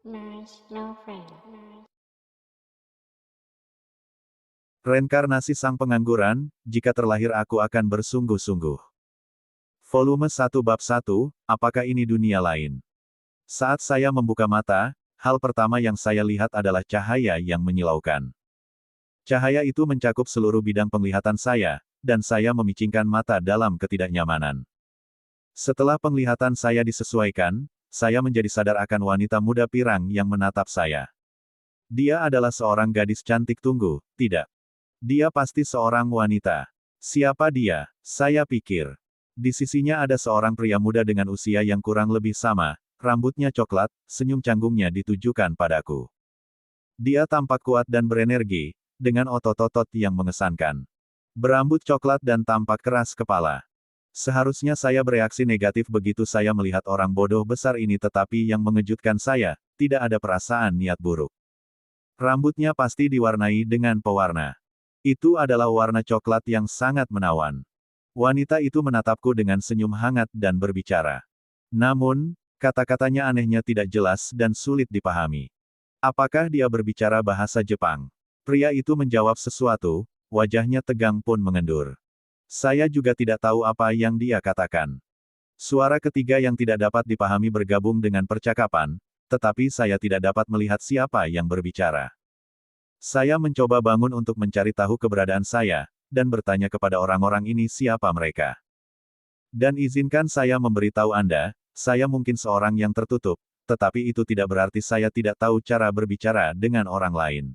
Nice, no friend. Reinkarnasi sang pengangguran, jika terlahir aku akan bersungguh-sungguh. Volume 1 Bab 1, apakah ini dunia lain? Saat saya membuka mata, hal pertama yang saya lihat adalah cahaya yang menyilaukan. Cahaya itu mencakup seluruh bidang penglihatan saya, dan saya memicingkan mata dalam ketidaknyamanan. Setelah penglihatan saya disesuaikan, saya menjadi sadar akan wanita muda pirang yang menatap saya. Dia adalah seorang gadis cantik tunggu, tidak. Dia pasti seorang wanita. Siapa dia? Saya pikir. Di sisinya ada seorang pria muda dengan usia yang kurang lebih sama, rambutnya coklat, senyum canggungnya ditujukan padaku. Dia tampak kuat dan berenergi, dengan otot-otot yang mengesankan. Berambut coklat dan tampak keras kepala. Seharusnya saya bereaksi negatif begitu saya melihat orang bodoh besar ini, tetapi yang mengejutkan saya, tidak ada perasaan niat buruk. Rambutnya pasti diwarnai dengan pewarna. Itu adalah warna coklat yang sangat menawan. Wanita itu menatapku dengan senyum hangat dan berbicara. Namun, kata-katanya anehnya tidak jelas dan sulit dipahami. Apakah dia berbicara bahasa Jepang? Pria itu menjawab sesuatu, wajahnya tegang pun mengendur. Saya juga tidak tahu apa yang dia katakan. Suara ketiga yang tidak dapat dipahami bergabung dengan percakapan, tetapi saya tidak dapat melihat siapa yang berbicara. Saya mencoba bangun untuk mencari tahu keberadaan saya, dan bertanya kepada orang-orang ini siapa mereka. Dan izinkan saya memberitahu Anda, saya mungkin seorang yang tertutup, tetapi itu tidak berarti saya tidak tahu cara berbicara dengan orang lain.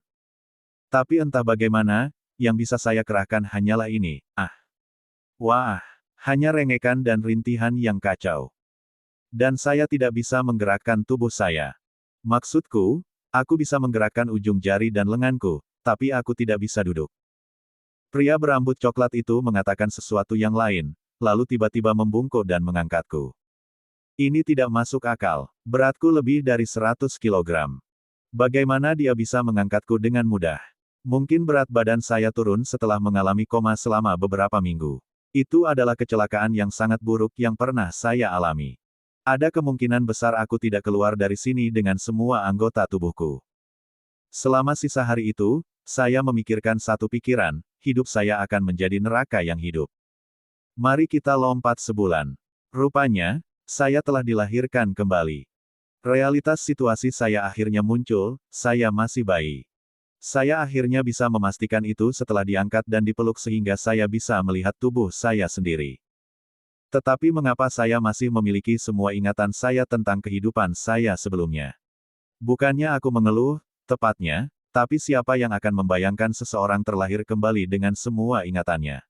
Tapi entah bagaimana, yang bisa saya kerahkan hanyalah ini, wah, hanya rengekan dan rintihan yang kacau. Dan saya tidak bisa menggerakkan tubuh saya. Maksudku, aku bisa menggerakkan ujung jari dan lenganku, tapi aku tidak bisa duduk. Pria berambut coklat itu mengatakan sesuatu yang lain, lalu tiba-tiba membungkuk dan mengangkatku. Ini tidak masuk akal, beratku lebih dari 100 kilogram. Bagaimana dia bisa mengangkatku dengan mudah? Mungkin berat badan saya turun setelah mengalami koma selama beberapa minggu. Itu adalah kecelakaan yang sangat buruk yang pernah saya alami. Ada kemungkinan besar aku tidak keluar dari sini dengan semua anggota tubuhku. Selama sisa hari itu, saya memikirkan satu pikiran, hidup saya akan menjadi neraka yang hidup. Mari kita lompat sebulan. Rupanya, saya telah dilahirkan kembali. Realitas situasi saya akhirnya muncul, saya masih bayi. Saya akhirnya bisa memastikan itu setelah diangkat dan dipeluk sehingga saya bisa melihat tubuh saya sendiri. Tetapi mengapa saya masih memiliki semua ingatan saya tentang kehidupan saya sebelumnya? Bukannya aku mengeluh, tepatnya, tapi siapa yang akan membayangkan seseorang terlahir kembali dengan semua ingatannya?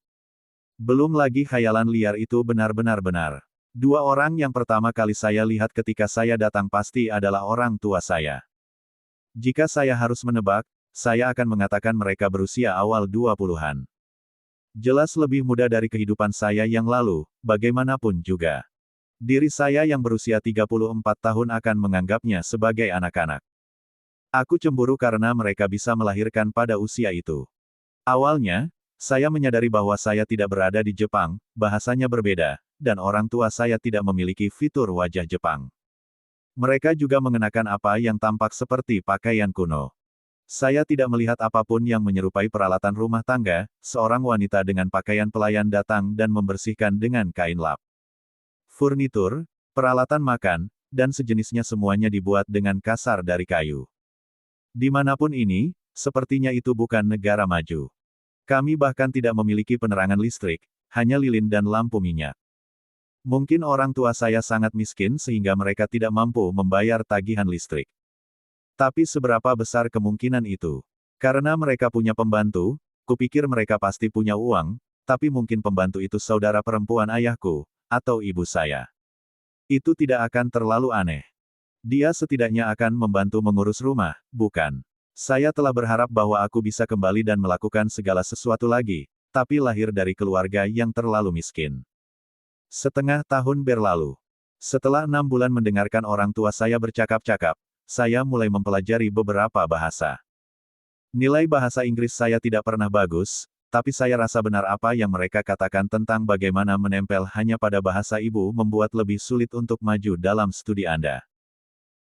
Belum lagi khayalan liar itu benar-benar benar. Dua orang yang pertama kali saya lihat ketika saya datang pasti adalah orang tua saya. Jika saya harus menebak, saya akan mengatakan mereka berusia awal 20-an. Jelas lebih muda dari kehidupan saya yang lalu, bagaimanapun juga. Diri saya yang berusia 34 tahun akan menganggapnya sebagai anak-anak. Aku cemburu karena mereka bisa melahirkan pada usia itu. Awalnya, saya menyadari bahwa saya tidak berada di Jepang, bahasanya berbeda, dan orang tua saya tidak memiliki fitur wajah Jepang. Mereka juga mengenakan apa yang tampak seperti pakaian kuno. Saya tidak melihat apapun yang menyerupai peralatan rumah tangga, seorang wanita dengan pakaian pelayan datang dan membersihkan dengan kain lap. Furnitur, peralatan makan, dan sejenisnya semuanya dibuat dengan kasar dari kayu. Dimanapun ini, sepertinya itu bukan negara maju. Kami bahkan tidak memiliki penerangan listrik, hanya lilin dan lampu minyak. Mungkin orang tua saya sangat miskin sehingga mereka tidak mampu membayar tagihan listrik. Tapi seberapa besar kemungkinan itu? Karena mereka punya pembantu, kupikir mereka pasti punya uang, tapi mungkin pembantu itu saudara perempuan ayahku, atau ibu saya. Itu tidak akan terlalu aneh. Dia setidaknya akan membantu mengurus rumah, bukan? Saya telah berharap bahwa aku bisa kembali dan melakukan segala sesuatu lagi, tapi lahir dari keluarga yang terlalu miskin. Setengah tahun berlalu. Setelah 6 bulan mendengarkan orang tua saya bercakap-cakap, saya mulai mempelajari beberapa bahasa. Nilai bahasa Inggris saya tidak pernah bagus, tapi saya rasa benar apa yang mereka katakan tentang bagaimana menempel hanya pada bahasa ibu membuat lebih sulit untuk maju dalam studi Anda.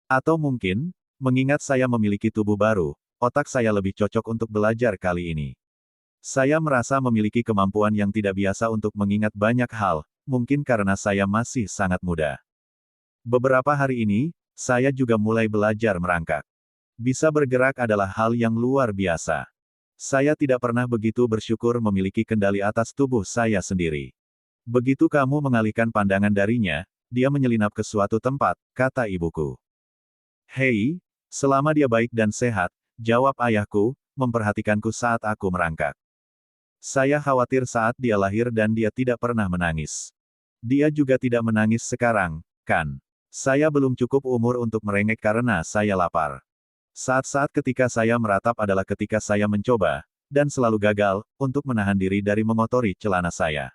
Atau mungkin, Mengingat saya memiliki tubuh baru, otak saya lebih cocok untuk belajar kali ini. Saya merasa memiliki kemampuan yang tidak biasa untuk mengingat banyak hal, mungkin karena saya masih sangat muda. Beberapa hari ini, saya juga mulai belajar merangkak. Bisa bergerak adalah hal yang luar biasa. Saya tidak pernah begitu bersyukur memiliki kendali atas tubuh saya sendiri. Begitu kamu mengalihkan pandangan darinya, dia menyelinap ke suatu tempat, kata ibuku. Hei, selama dia baik dan sehat, jawab ayahku, memperhatikanku saat aku merangkak. Saya khawatir saat dia lahir dan dia tidak pernah menangis. Dia juga tidak menangis sekarang, kan? Saya belum cukup umur untuk merengek karena saya lapar. Saat-saat ketika saya meratap adalah ketika saya mencoba, dan selalu gagal, untuk menahan diri dari mengotori celana saya.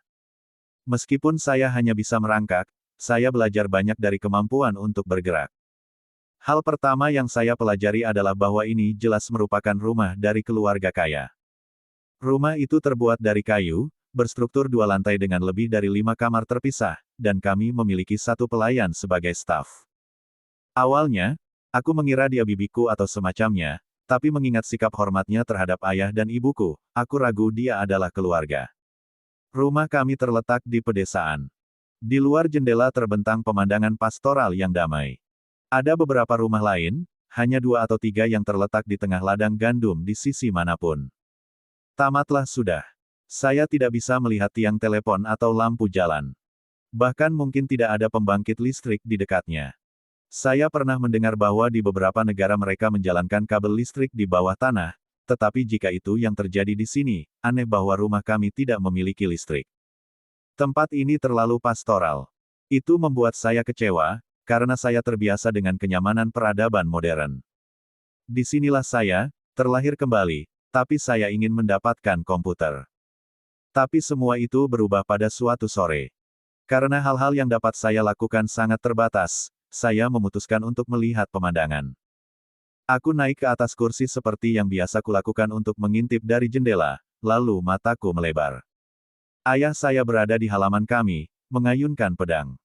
Meskipun saya hanya bisa merangkak, saya belajar banyak dari kemampuan untuk bergerak. Hal pertama yang saya pelajari adalah bahwa ini jelas merupakan rumah dari keluarga kaya. Rumah itu terbuat dari kayu, berstruktur 2 lantai dengan lebih dari 5 kamar terpisah, dan kami memiliki 1 pelayan sebagai staf. Awalnya, aku mengira dia bibiku atau semacamnya, tapi mengingat sikap hormatnya terhadap ayah dan ibuku, aku ragu dia adalah keluarga. Rumah kami terletak di pedesaan. Di luar jendela terbentang pemandangan pastoral yang damai. Ada beberapa rumah lain, hanya 2 atau 3 yang terletak di tengah ladang gandum di sisi manapun. Tamatlah sudah. Saya tidak bisa melihat tiang telepon atau lampu jalan. Bahkan mungkin tidak ada pembangkit listrik di dekatnya. Saya pernah mendengar bahwa di beberapa negara mereka menjalankan kabel listrik di bawah tanah, tetapi jika itu yang terjadi di sini, aneh bahwa rumah kami tidak memiliki listrik. Tempat ini terlalu pastoral. Itu membuat saya kecewa, karena saya terbiasa dengan kenyamanan peradaban modern. Disinilah saya, terlahir kembali, tapi saya ingin mendapatkan komputer. Tapi semua itu berubah pada suatu sore. Karena hal-hal yang dapat saya lakukan sangat terbatas, saya memutuskan untuk melihat pemandangan. Aku naik ke atas kursi seperti yang biasa kulakukan untuk mengintip dari jendela, lalu mataku melebar. Ayah saya berada di halaman kami, mengayunkan pedang.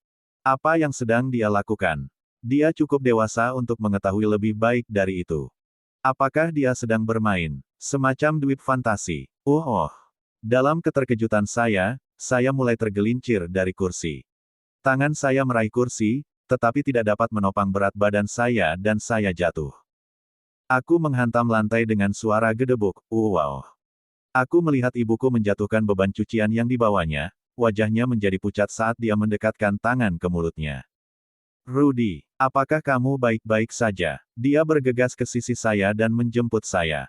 Apa yang sedang dia lakukan? Dia cukup dewasa untuk mengetahui lebih baik dari itu. Apakah dia sedang bermain? Semacam duit fantasi. Oh. Dalam keterkejutan saya mulai tergelincir dari kursi. Tangan saya meraih kursi, tetapi tidak dapat menopang berat badan saya dan saya jatuh. Aku menghantam lantai dengan suara gedebuk. Wow. Aku melihat ibuku menjatuhkan beban cucian yang dibawanya, wajahnya menjadi pucat saat dia mendekatkan tangan ke mulutnya. Rudy, apakah kamu baik-baik saja? Dia bergegas ke sisi saya dan menjemput saya.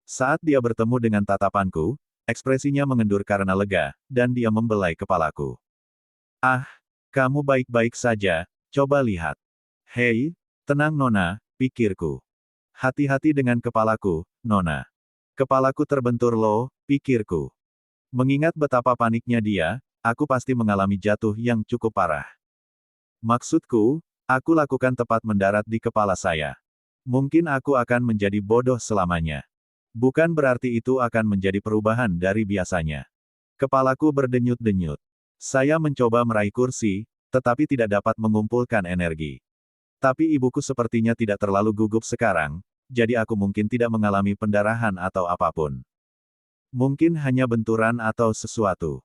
Saat dia bertemu dengan tatapanku, ekspresinya mengendur karena lega, dan dia membelai kepalaku. Ah, kamu baik-baik saja, coba lihat. Hei, tenang Nona, pikirku. Hati-hati dengan kepalaku, Nona. Kepalaku terbentur loh, pikirku. Mengingat betapa paniknya dia, aku pasti mengalami jatuh yang cukup parah. Maksudku, aku lakukan tepat mendarat di kepala saya. Mungkin aku akan menjadi bodoh selamanya. Bukan berarti itu akan menjadi perubahan dari biasanya. Kepalaku berdenyut-denyut. Saya mencoba meraih kursi, tetapi tidak dapat mengumpulkan energi. Tapi ibuku sepertinya tidak terlalu gugup sekarang, jadi aku mungkin tidak mengalami pendarahan atau apapun. Mungkin hanya benturan atau sesuatu.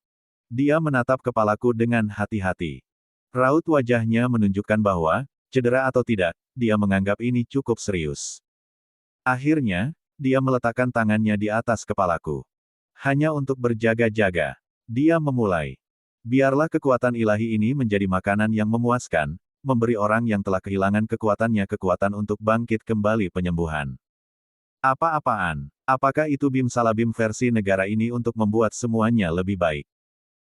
Dia menatap kepalaku dengan hati-hati. Raut wajahnya menunjukkan bahwa, cedera atau tidak, dia menganggap ini cukup serius. Akhirnya, dia meletakkan tangannya di atas kepalaku. Hanya untuk berjaga-jaga. Dia memulai. Biarlah kekuatan ilahi ini menjadi makanan yang memuaskan, memberi orang yang telah kehilangan kekuatannya kekuatan untuk bangkit kembali penyembuhan. Apa-apaan? Apakah itu Bim Salabim versi negara ini untuk membuat semuanya lebih baik?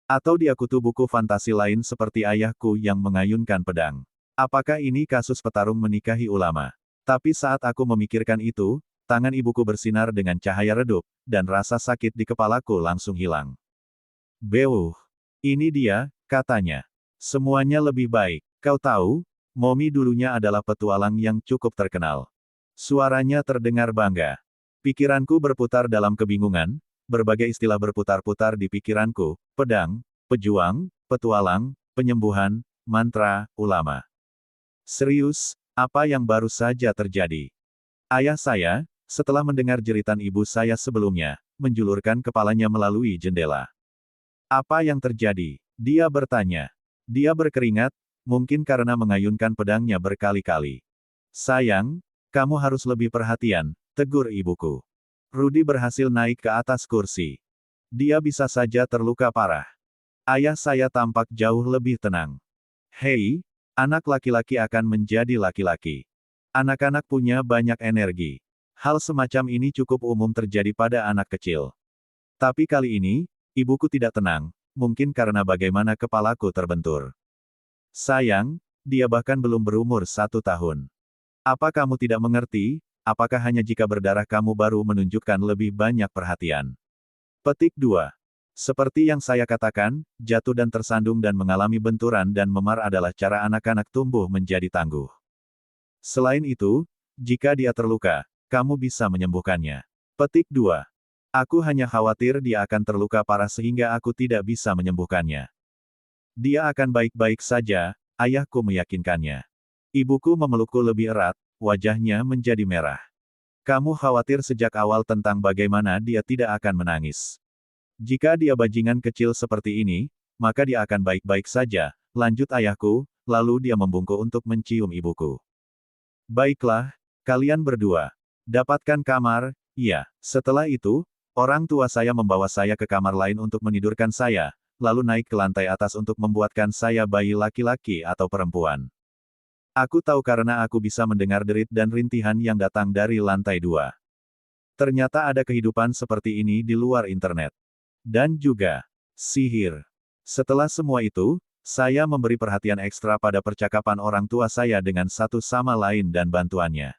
Atau dia kutu buku fantasi lain seperti ayahku yang mengayunkan pedang? Apakah ini kasus petarung menikahi ulama? Tapi saat aku memikirkan itu, tangan ibuku bersinar dengan cahaya redup, dan rasa sakit di kepalaku langsung hilang. Beuh. Ini dia, katanya. Semuanya lebih baik. Kau tahu, Momi dulunya adalah petualang yang cukup terkenal. Suaranya terdengar bangga. Pikiranku berputar dalam kebingungan, berbagai istilah berputar-putar di pikiranku, pedang, pejuang, petualang, penyembuhan, mantra, ulama. Serius, Apa yang baru saja terjadi? Ayah saya, setelah mendengar jeritan ibu saya sebelumnya, menjulurkan kepalanya melalui jendela. Apa yang terjadi? Dia bertanya. Dia berkeringat, mungkin karena mengayunkan pedangnya berkali-kali. Sayang, kamu harus lebih perhatian, tegur ibuku. Rudy berhasil naik ke atas kursi. Dia bisa saja terluka parah. Ayah saya tampak jauh lebih tenang. Hei, anak laki-laki akan menjadi laki-laki. Anak-anak punya banyak energi. Hal semacam ini cukup umum terjadi pada anak kecil. Tapi kali ini, ibuku tidak tenang, mungkin karena bagaimana kepalaku terbentur. Sayang, dia bahkan belum berumur 1 tahun. Apa kamu tidak mengerti? Apakah hanya jika berdarah kamu baru menunjukkan lebih banyak perhatian? Petik 2. Seperti yang saya katakan, jatuh dan tersandung dan mengalami benturan dan memar adalah cara anak-anak tumbuh menjadi tangguh. Selain itu, jika dia terluka, kamu bisa menyembuhkannya. Petik 2. Aku hanya khawatir dia akan terluka parah sehingga aku tidak bisa menyembuhkannya. Dia akan baik-baik saja, ayahku meyakinkannya. Ibuku memelukku lebih erat, wajahnya menjadi merah. Kamu khawatir sejak awal tentang bagaimana dia tidak akan menangis. Jika dia bajingan kecil seperti ini, maka dia akan baik-baik saja, lanjut ayahku, lalu dia membungkuk untuk mencium ibuku. Baiklah, kalian berdua. Dapatkan kamar, iya. Setelah itu, orang tua saya membawa saya ke kamar lain untuk menidurkan saya, lalu naik ke lantai atas untuk membuatkan saya bayi laki-laki atau perempuan. Aku tahu karena aku bisa mendengar derit dan rintihan yang datang dari lantai 2. Ternyata ada kehidupan seperti ini di luar internet. Dan juga, sihir. Setelah semua itu, saya memberi perhatian ekstra pada percakapan orang tua saya dengan satu sama lain dan bantuannya.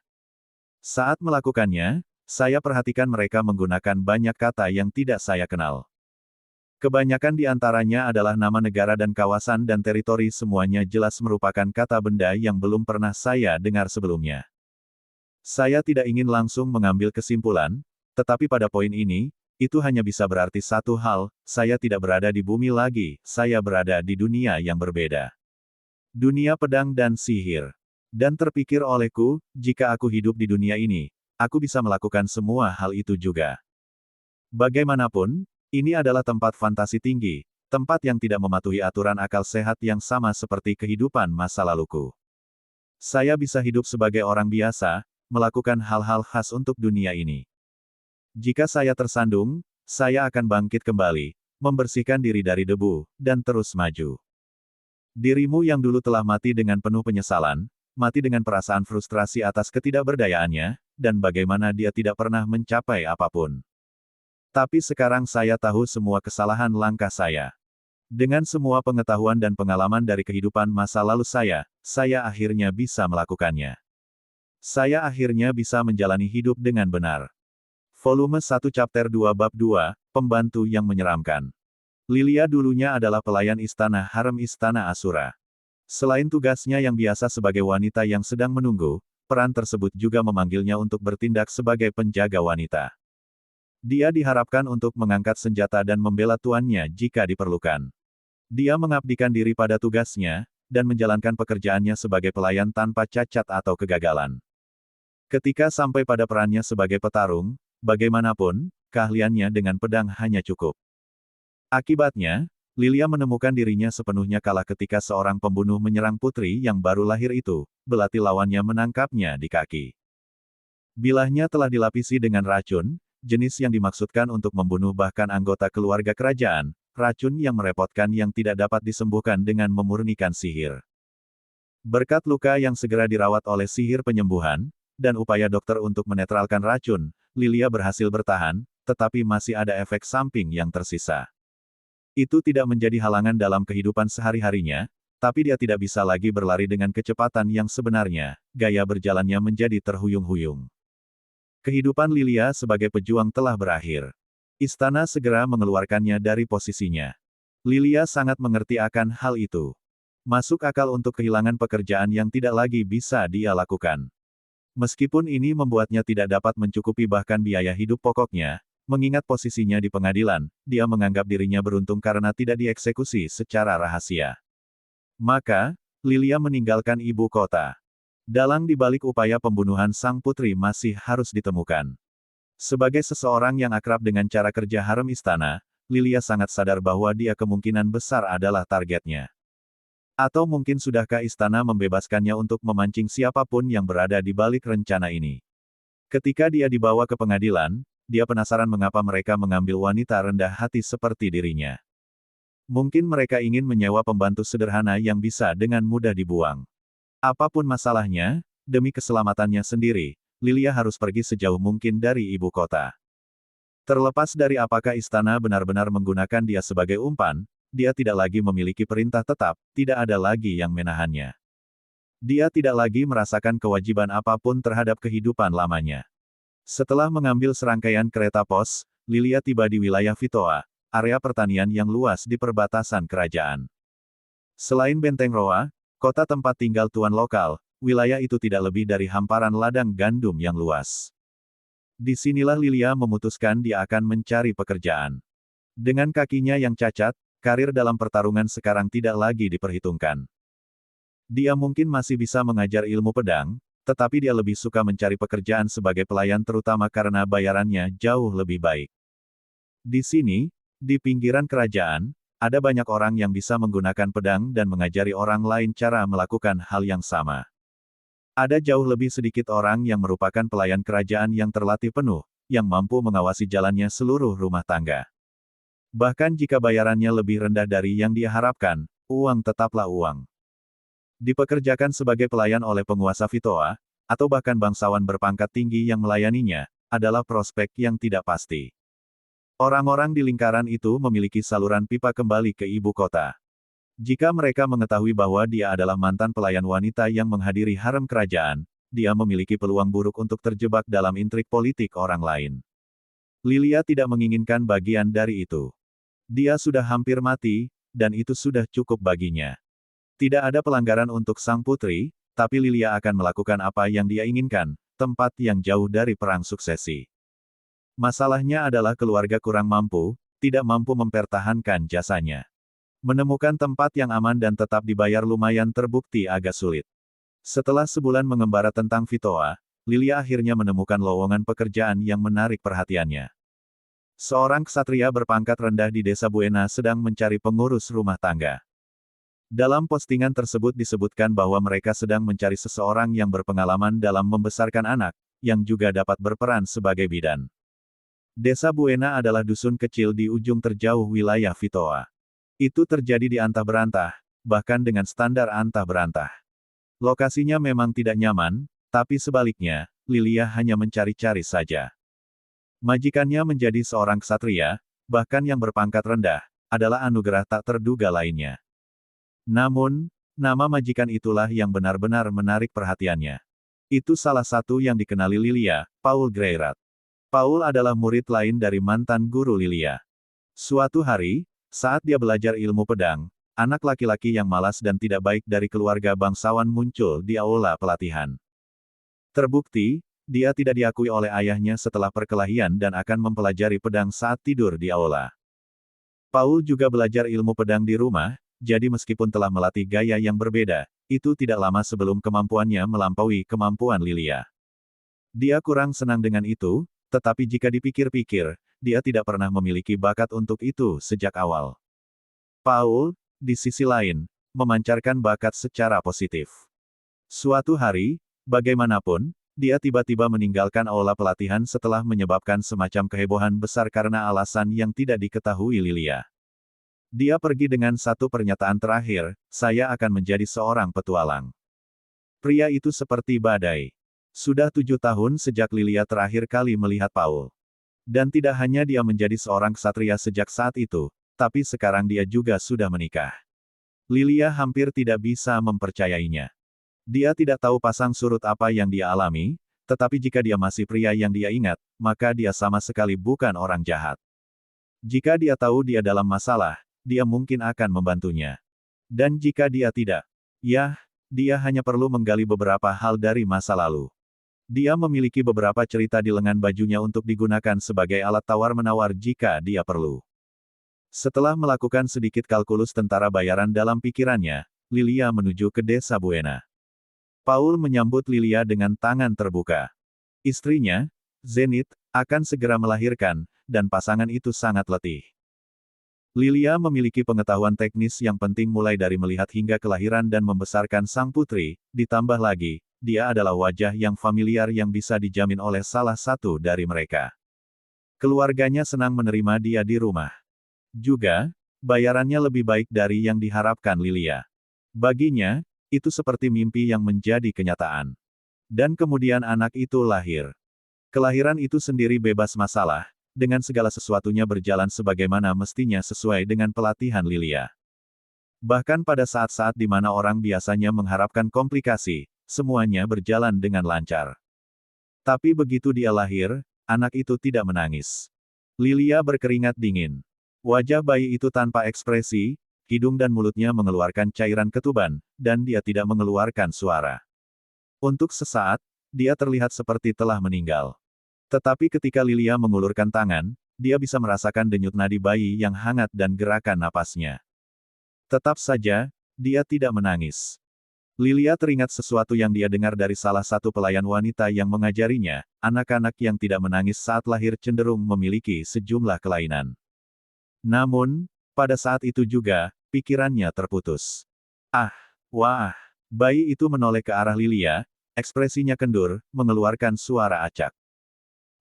Saat melakukannya, saya perhatikan mereka menggunakan banyak kata yang tidak saya kenal. Kebanyakan di antaranya adalah nama negara dan kawasan dan teritori, semuanya jelas merupakan kata benda yang belum pernah saya dengar sebelumnya. Saya tidak ingin langsung mengambil kesimpulan, tetapi pada poin ini, itu hanya bisa berarti satu hal, saya tidak berada di bumi lagi, saya berada di dunia yang berbeda. Dunia pedang dan sihir. Dan terpikir olehku, jika aku hidup di dunia ini, aku bisa melakukan semua hal itu juga. Bagaimanapun, ini adalah tempat fantasi tinggi, tempat yang tidak mematuhi aturan akal sehat yang sama seperti kehidupan masa laluku. Saya bisa hidup sebagai orang biasa, melakukan hal-hal khas untuk dunia ini. Jika saya tersandung, saya akan bangkit kembali, membersihkan diri dari debu, dan terus maju. Dirimu yang dulu telah mati dengan penuh penyesalan, mati dengan perasaan frustrasi atas ketidakberdayaannya, dan bagaimana dia tidak pernah mencapai apapun. Tapi sekarang saya tahu semua kesalahan langkah saya. Dengan semua pengetahuan dan pengalaman dari kehidupan masa lalu saya akhirnya bisa melakukannya. Saya akhirnya bisa menjalani hidup dengan benar. Volume 1 Chapter 2 Bab 2, Pembantu yang Menyeramkan. Lilia dulunya adalah pelayan istana harem istana Asura. Selain tugasnya yang biasa sebagai wanita yang sedang menunggu, peran tersebut juga memanggilnya untuk bertindak sebagai penjaga wanita. Dia diharapkan untuk mengangkat senjata dan membela tuannya jika diperlukan. Dia mengabdikan diri pada tugasnya, dan menjalankan pekerjaannya sebagai pelayan tanpa cacat atau kegagalan. Ketika sampai pada perannya sebagai petarung, bagaimanapun, keahliannya dengan pedang hanya cukup. Akibatnya, Lilia menemukan dirinya sepenuhnya kalah ketika seorang pembunuh menyerang putri yang baru lahir itu, belati lawannya menangkapnya di kaki. Bilahnya telah dilapisi dengan racun, jenis yang dimaksudkan untuk membunuh bahkan anggota keluarga kerajaan, racun yang merepotkan yang tidak dapat disembuhkan dengan memurnikan sihir. Berkat luka yang segera dirawat oleh sihir penyembuhan, dan upaya dokter untuk menetralkan racun, Lilia berhasil bertahan, tetapi masih ada efek samping yang tersisa. Itu tidak menjadi halangan dalam kehidupan sehari-harinya, tapi dia tidak bisa lagi berlari dengan kecepatan yang sebenarnya, gaya berjalannya menjadi terhuyung-huyung. Kehidupan Lilia sebagai pejuang telah berakhir. Istana segera mengeluarkannya dari posisinya. Lilia sangat mengerti akan hal itu. Masuk akal untuk kehilangan pekerjaan yang tidak lagi bisa dia lakukan. Meskipun ini membuatnya tidak dapat mencukupi bahkan biaya hidup pokoknya, mengingat posisinya di pengadilan, dia menganggap dirinya beruntung karena tidak dieksekusi secara rahasia. Maka, Lilia meninggalkan ibu kota. Dalang di balik upaya pembunuhan sang putri masih harus ditemukan. Sebagai seseorang yang akrab dengan cara kerja harem istana, Lilia sangat sadar bahwa dia kemungkinan besar adalah targetnya. Atau mungkin sudahkah istana membebaskannya untuk memancing siapapun yang berada di balik rencana ini. Ketika dia dibawa ke pengadilan, dia penasaran mengapa mereka mengambil wanita rendah hati seperti dirinya. Mungkin mereka ingin menyewa pembantu sederhana yang bisa dengan mudah dibuang. Apapun masalahnya, demi keselamatannya sendiri, Lilia harus pergi sejauh mungkin dari ibu kota. Terlepas dari apakah istana benar-benar menggunakan dia sebagai umpan, dia tidak lagi memiliki perintah tetap, tidak ada lagi yang menahannya. Dia tidak lagi merasakan kewajiban apapun terhadap kehidupan lamanya. Setelah mengambil serangkaian kereta pos, Lilia tiba di wilayah Vitoa, area pertanian yang luas di perbatasan kerajaan. Selain Benteng Roa, kota tempat tinggal tuan lokal, wilayah itu tidak lebih dari hamparan ladang gandum yang luas. Disinilah Lilia memutuskan dia akan mencari pekerjaan. Dengan kakinya yang cacat, karir dalam pertarungan sekarang tidak lagi diperhitungkan. Dia mungkin masih bisa mengajar ilmu pedang, tetapi dia lebih suka mencari pekerjaan sebagai pelayan terutama karena bayarannya jauh lebih baik. Di sini, di pinggiran kerajaan, ada banyak orang yang bisa menggunakan pedang dan mengajari orang lain cara melakukan hal yang sama. Ada jauh lebih sedikit orang yang merupakan pelayan kerajaan yang terlatih penuh, yang mampu mengawasi jalannya seluruh rumah tangga. Bahkan jika bayarannya lebih rendah dari yang dia harapkan, uang tetaplah uang. Dipekerjakan sebagai pelayan oleh penguasa Vitoa, atau bahkan bangsawan berpangkat tinggi yang melayaninya, adalah prospek yang tidak pasti. Orang-orang di lingkaran itu memiliki saluran pipa kembali ke ibu kota. Jika mereka mengetahui bahwa dia adalah mantan pelayan wanita yang menghadiri harem kerajaan, dia memiliki peluang buruk untuk terjebak dalam intrik politik orang lain. Lilia tidak menginginkan bagian dari itu. Dia sudah hampir mati, dan itu sudah cukup baginya. Tidak ada pelanggaran untuk sang putri, tapi Lilia akan melakukan apa yang dia inginkan, tempat yang jauh dari perang suksesi. Masalahnya adalah keluarga kurang mampu, tidak mampu mempertahankan jasanya. Menemukan tempat yang aman dan tetap dibayar lumayan terbukti agak sulit. Setelah sebulan mengembara tentang Vitoa, Lilia akhirnya menemukan lowongan pekerjaan yang menarik perhatiannya. Seorang ksatria berpangkat rendah di desa Buena sedang mencari pengurus rumah tangga. Dalam postingan tersebut disebutkan bahwa mereka sedang mencari seseorang yang berpengalaman dalam membesarkan anak, yang juga dapat berperan sebagai bidan. Desa Buena adalah dusun kecil di ujung terjauh wilayah Vitoa. Itu terjadi di antah berantah, bahkan dengan standar antah berantah. Lokasinya memang tidak nyaman, tapi sebaliknya, Lilia hanya mencari-cari saja. Majikannya menjadi seorang ksatria, bahkan yang berpangkat rendah, adalah anugerah tak terduga lainnya. Namun, nama majikan itulah yang benar-benar menarik perhatiannya. Itu salah satu yang dikenali Lilia, Paul Greirat. Paul adalah murid lain dari mantan guru Lilia. Suatu hari, saat dia belajar ilmu pedang, anak laki-laki yang malas dan tidak baik dari keluarga bangsawan muncul di aula pelatihan. Terbukti, dia tidak diakui oleh ayahnya setelah perkelahian dan akan mempelajari pedang saat tidur di aula. Paul juga belajar ilmu pedang di rumah, jadi meskipun telah melatih gaya yang berbeda, itu tidak lama sebelum kemampuannya melampaui kemampuan Lilia. Dia kurang senang dengan itu, tetapi jika dipikir-pikir, dia tidak pernah memiliki bakat untuk itu sejak awal. Paul, di sisi lain, memancarkan bakat secara positif. Suatu hari, bagaimanapun, dia tiba-tiba meninggalkan aula pelatihan setelah menyebabkan semacam kehebohan besar karena alasan yang tidak diketahui Lilia. Dia pergi dengan satu pernyataan terakhir, saya akan menjadi seorang petualang. Pria itu seperti badai. Sudah 7 tahun sejak Lilia terakhir kali melihat Paul. Dan tidak hanya dia menjadi seorang ksatria sejak saat itu, tapi sekarang dia juga sudah menikah. Lilia hampir tidak bisa mempercayainya. Dia tidak tahu pasang surut apa yang dia alami, tetapi jika dia masih pria yang dia ingat, maka dia sama sekali bukan orang jahat. Jika dia tahu dia dalam masalah, dia mungkin akan membantunya. Dan jika dia tidak, ya, dia hanya perlu menggali beberapa hal dari masa lalu. Dia memiliki beberapa cerita di lengan bajunya untuk digunakan sebagai alat tawar-menawar jika dia perlu. Setelah melakukan sedikit kalkulus tentara bayaran dalam pikirannya, Lilia menuju ke desa Buena. Paul menyambut Lilia dengan tangan terbuka. Istrinya, Zenith, akan segera melahirkan, dan pasangan itu sangat letih. Lilia memiliki pengetahuan teknis yang penting mulai dari melihat hingga kelahiran dan membesarkan sang putri, ditambah lagi, dia adalah wajah yang familiar yang bisa dijamin oleh salah satu dari mereka. Keluarganya senang menerima dia di rumah. Juga, bayarannya lebih baik dari yang diharapkan Lilia. Baginya, itu seperti mimpi yang menjadi kenyataan. Dan kemudian anak itu lahir. Kelahiran itu sendiri bebas masalah, dengan segala sesuatunya berjalan sebagaimana mestinya sesuai dengan pelatihan Lilia. Bahkan pada saat-saat di mana orang biasanya mengharapkan komplikasi, semuanya berjalan dengan lancar. Tapi begitu dia lahir, anak itu tidak menangis. Lilia berkeringat dingin. Wajah bayi itu tanpa ekspresi, hidung dan mulutnya mengeluarkan cairan ketuban, dan dia tidak mengeluarkan suara. Untuk sesaat, dia terlihat seperti telah meninggal. Tetapi ketika Lilia mengulurkan tangan, dia bisa merasakan denyut nadi bayi yang hangat dan gerakan napasnya. Tetap saja, dia tidak menangis. Lilia teringat sesuatu yang dia dengar dari salah satu pelayan wanita yang mengajarinya, anak-anak yang tidak menangis saat lahir cenderung memiliki sejumlah kelainan. Namun, pada saat itu juga, pikirannya terputus. Wah, bayi itu menoleh ke arah Lilia, ekspresinya kendur, mengeluarkan suara acak.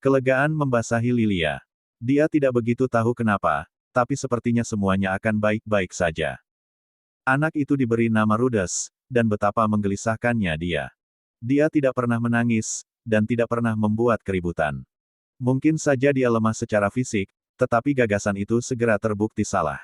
Kelegaan membasahi Lilia. Dia tidak begitu tahu kenapa, tapi sepertinya semuanya akan baik-baik saja. Anak itu diberi nama Rudess, dan betapa menggelisahkannya dia. Dia tidak pernah menangis, dan tidak pernah membuat keributan. Mungkin saja dia lemah secara fisik, tetapi gagasan itu segera terbukti salah.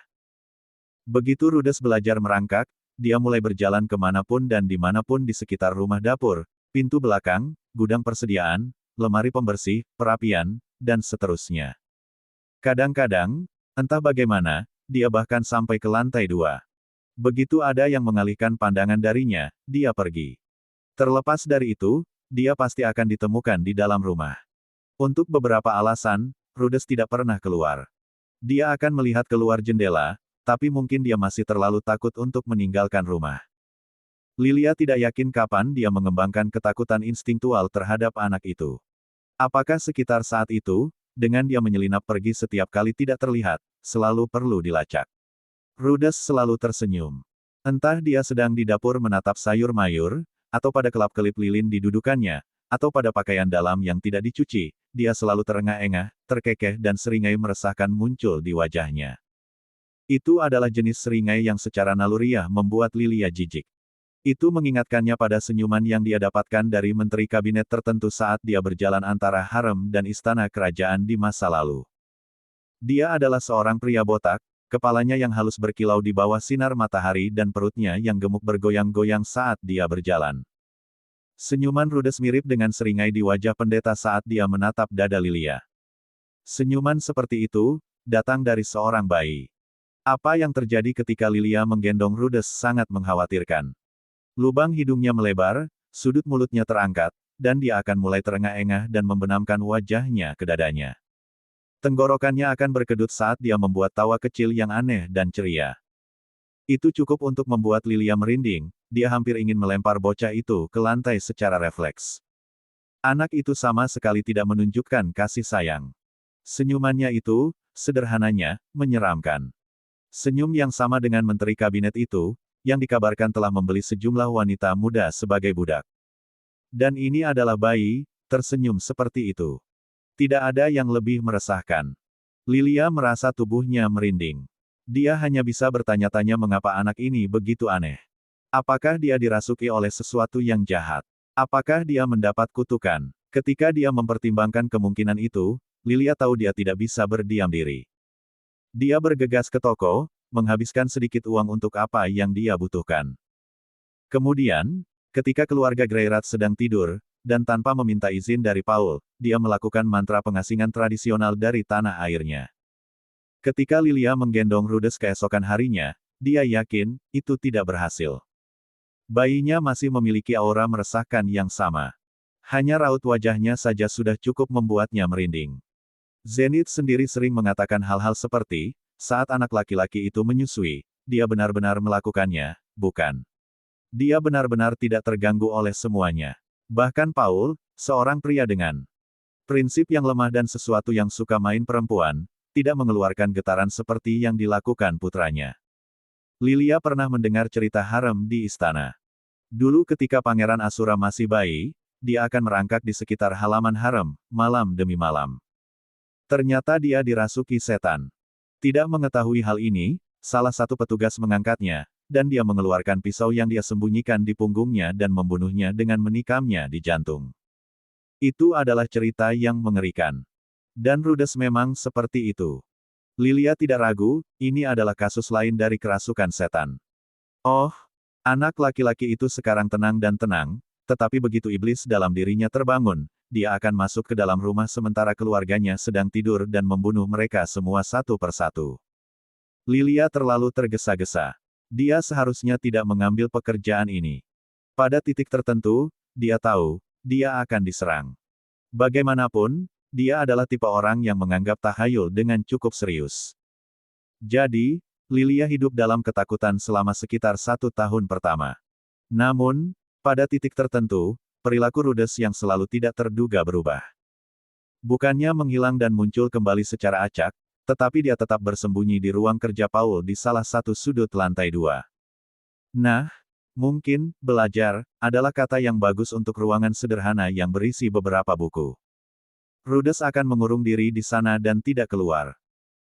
Begitu Rudess belajar merangkak, dia mulai berjalan kemanapun dan dimanapun di sekitar rumah dapur, pintu belakang, gudang persediaan, lemari pembersih, perapian, dan seterusnya. Kadang-kadang, entah bagaimana, dia bahkan sampai ke lantai 2. Begitu ada yang mengalihkan pandangan darinya, dia pergi. Terlepas dari itu, dia pasti akan ditemukan di dalam rumah. Untuk beberapa alasan, Rudess tidak pernah keluar. Dia akan melihat keluar jendela, tapi mungkin dia masih terlalu takut untuk meninggalkan rumah. Lilia tidak yakin kapan dia mengembangkan ketakutan instingtual terhadap anak itu. Apakah sekitar saat itu, dengan dia menyelinap pergi setiap kali tidak terlihat, selalu perlu dilacak. Rudess selalu tersenyum. Entah dia sedang di dapur menatap sayur mayur, atau pada kelap-kelip lilin di dudukannya, atau pada pakaian dalam yang tidak dicuci, dia selalu terengah-engah, terkekeh dan seringai meresahkan muncul di wajahnya. Itu adalah jenis seringai yang secara naluriah membuat Lilia jijik. Itu mengingatkannya pada senyuman yang dia dapatkan dari menteri kabinet tertentu saat dia berjalan antara harem dan istana kerajaan di masa lalu. Dia adalah seorang pria botak, kepalanya yang halus berkilau di bawah sinar matahari dan perutnya yang gemuk bergoyang-goyang saat dia berjalan. Senyuman Rudess mirip dengan seringai di wajah pendeta saat dia menatap dada Lilia. Senyuman seperti itu, datang dari seorang bayi. Apa yang terjadi ketika Lilia menggendong Rudess sangat mengkhawatirkan. Lubang hidungnya melebar, sudut mulutnya terangkat, dan dia akan mulai terengah-engah dan membenamkan wajahnya ke dadanya. Tenggorokannya akan berkedut saat dia membuat tawa kecil yang aneh dan ceria. Itu cukup untuk membuat Lilia merinding, dia hampir ingin melempar bocah itu ke lantai secara refleks. Anak itu sama sekali tidak menunjukkan kasih sayang. Senyumannya itu, sederhananya, menyeramkan. Senyum yang sama dengan menteri kabinet itu, yang dikabarkan telah membeli sejumlah wanita muda sebagai budak. Dan ini adalah bayi, tersenyum seperti itu. Tidak ada yang lebih meresahkan. Lilia merasa tubuhnya merinding. Dia hanya bisa bertanya-tanya mengapa anak ini begitu aneh. Apakah dia dirasuki oleh sesuatu yang jahat? Apakah dia mendapat kutukan? Ketika dia mempertimbangkan kemungkinan itu, Lilia tahu dia tidak bisa berdiam diri. Dia bergegas ke toko, menghabiskan sedikit uang untuk apa yang dia butuhkan. Kemudian, ketika keluarga Greyrat sedang tidur, dan tanpa meminta izin dari Paul, dia melakukan mantra pengasingan tradisional dari tanah airnya. Ketika Lilia menggendong Rudess keesokan harinya, dia yakin, itu tidak berhasil. Bayinya masih memiliki aura meresahkan yang sama. Hanya raut wajahnya saja sudah cukup membuatnya merinding. Zenith sendiri sering mengatakan hal-hal seperti, saat anak laki-laki itu menyusui, dia benar-benar melakukannya, bukan? Dia benar-benar tidak terganggu oleh semuanya. Bahkan Paul, seorang pria dengan prinsip yang lemah dan sesuatu yang suka main perempuan, tidak mengeluarkan getaran seperti yang dilakukan putranya. Lilia pernah mendengar cerita harem di istana. Dulu ketika Pangeran Asura masih bayi, dia akan merangkak di sekitar halaman harem, malam demi malam. Ternyata dia dirasuki setan. Tidak mengetahui hal ini, salah satu petugas mengangkatnya, dan dia mengeluarkan pisau yang dia sembunyikan di punggungnya dan membunuhnya dengan menikamnya di jantung. Itu adalah cerita yang mengerikan. Dan Rhodes memang seperti itu. Lilia tidak ragu, ini adalah kasus lain dari kerasukan setan. Oh, anak laki-laki itu sekarang tenang dan tenang, tetapi begitu iblis dalam dirinya terbangun, dia akan masuk ke dalam rumah sementara keluarganya sedang tidur dan membunuh mereka semua satu persatu. Lilia terlalu tergesa-gesa. Dia seharusnya tidak mengambil pekerjaan ini. Pada titik tertentu, dia tahu, dia akan diserang. Bagaimanapun, dia adalah tipe orang yang menganggap tahayul dengan cukup serius. Jadi, Lilia hidup dalam ketakutan selama sekitar 1 tahun pertama. Namun, pada titik tertentu, perilaku Rhodes yang selalu tidak terduga berubah. Bukannya menghilang dan muncul kembali secara acak, tetapi dia tetap bersembunyi di ruang kerja Paul di salah satu sudut lantai 2. Nah, mungkin, belajar, adalah kata yang bagus untuk ruangan sederhana yang berisi beberapa buku. Rhodes akan mengurung diri di sana dan tidak keluar.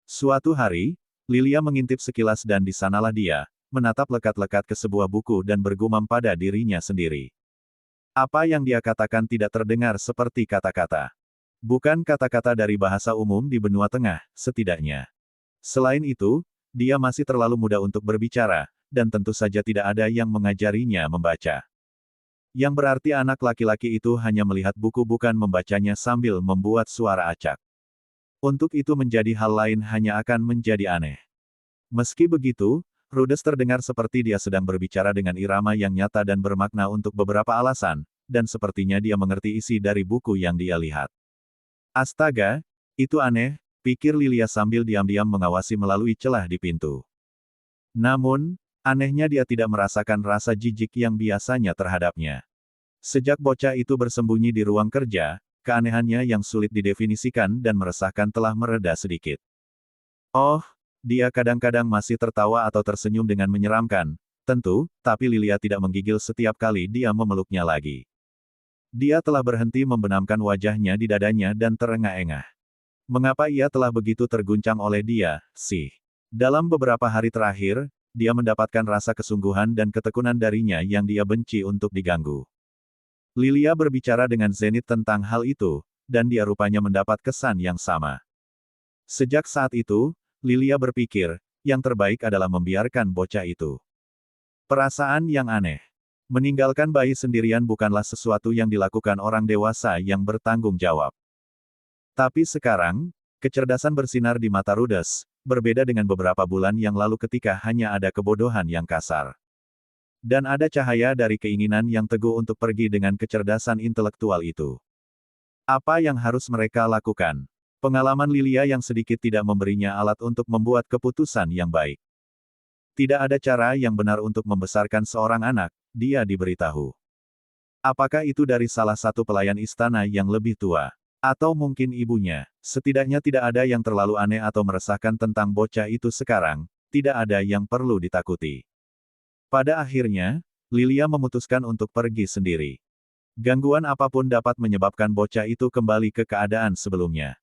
Suatu hari, Lilia mengintip sekilas dan di sanalah dia, menatap lekat-lekat ke sebuah buku dan bergumam pada dirinya sendiri. Apa yang dia katakan tidak terdengar seperti kata-kata. Bukan kata-kata dari bahasa umum di benua tengah, setidaknya. Selain itu, dia masih terlalu muda untuk berbicara, dan tentu saja tidak ada yang mengajarinya membaca. Yang berarti anak laki-laki itu hanya melihat buku bukan membacanya sambil membuat suara acak. Untuk itu menjadi hal lain hanya akan menjadi aneh. Meski begitu, Rhodes terdengar seperti dia sedang berbicara dengan irama yang nyata dan bermakna untuk beberapa alasan, dan sepertinya dia mengerti isi dari buku yang dia lihat. Astaga, itu aneh, pikir Lilia sambil diam-diam mengawasi melalui celah di pintu. Namun, anehnya dia tidak merasakan rasa jijik yang biasanya terhadapnya. Sejak bocah itu bersembunyi di ruang kerja, keanehannya yang sulit didefinisikan dan meresahkan telah mereda sedikit. Oh, dia kadang-kadang masih tertawa atau tersenyum dengan menyeramkan, tentu, tapi Lilia tidak menggigil setiap kali dia memeluknya lagi. Dia telah berhenti membenamkan wajahnya di dadanya dan terengah-engah. Mengapa ia telah begitu terguncang oleh dia, sih? Dalam beberapa hari terakhir, dia mendapatkan rasa kesungguhan dan ketekunan darinya yang dia benci untuk diganggu. Lilia berbicara dengan Zenith tentang hal itu, dan dia rupanya mendapat kesan yang sama. Sejak saat itu, Lilia berpikir, yang terbaik adalah membiarkan bocah itu. Perasaan yang aneh. Meninggalkan bayi sendirian bukanlah sesuatu yang dilakukan orang dewasa yang bertanggung jawab. Tapi sekarang, kecerdasan bersinar di mata Rhodes, berbeda dengan beberapa bulan yang lalu ketika hanya ada kebodohan yang kasar. Dan ada cahaya dari keinginan yang teguh untuk pergi dengan kecerdasan intelektual itu. Apa yang harus mereka lakukan? Pengalaman Lilia yang sedikit tidak memberinya alat untuk membuat keputusan yang baik. Tidak ada cara yang benar untuk membesarkan seorang anak, dia diberitahu. Apakah itu dari salah satu pelayan istana yang lebih tua? Atau mungkin ibunya? Setidaknya tidak ada yang terlalu aneh atau meresahkan tentang bocah itu sekarang, tidak ada yang perlu ditakuti. Pada akhirnya, Lilia memutuskan untuk pergi sendiri. Gangguan apapun dapat menyebabkan bocah itu kembali ke keadaan sebelumnya.